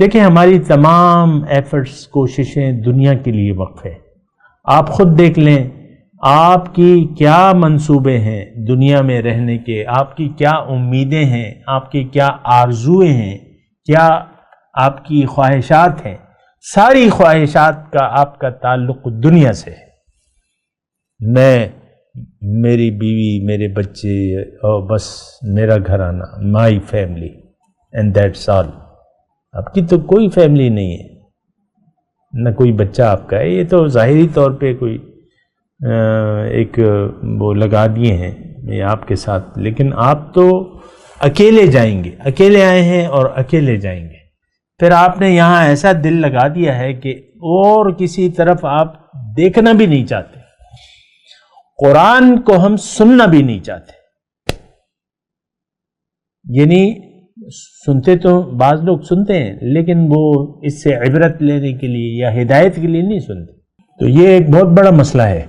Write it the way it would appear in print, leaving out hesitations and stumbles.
دیکھیں ہماری تمام ایفرٹس، کوششیں دنیا کے لیے وقف ہے۔ آپ خود دیکھ لیں آپ کی کیا منصوبے ہیں دنیا میں رہنے کے، آپ کی کیا امیدیں ہیں، آپ کی کیا آرزویں ہیں، کیا آپ کی خواہشات ہیں۔ ساری خواہشات کا آپ کا تعلق دنیا سے ہے۔ میں، میری بیوی، میرے بچے اور بس میرا گھرانہ، my family and that's all. آپ کی تو کوئی فیملی نہیں ہے، نہ کوئی بچہ آپ کا ہے۔ یہ تو ظاہری طور پہ کوئی ایک وہ لگا دیے ہیں یہ آپ کے ساتھ، لیکن آپ تو اکیلے جائیں گے، اکیلے آئے ہیں اور اکیلے جائیں گے۔ پھر آپ نے یہاں ایسا دل لگا دیا ہے کہ اور کسی طرف آپ دیکھنا بھی نہیں چاہتے، قرآن کو ہم سننا بھی نہیں چاہتے۔ یعنی سنتے تو بعض لوگ سنتے ہیں، لیکن وہ اس سے عبرت لینے کے لیے یا ہدایت کے لیے نہیں سنتے۔ تو یہ ایک بہت بڑا مسئلہ ہے۔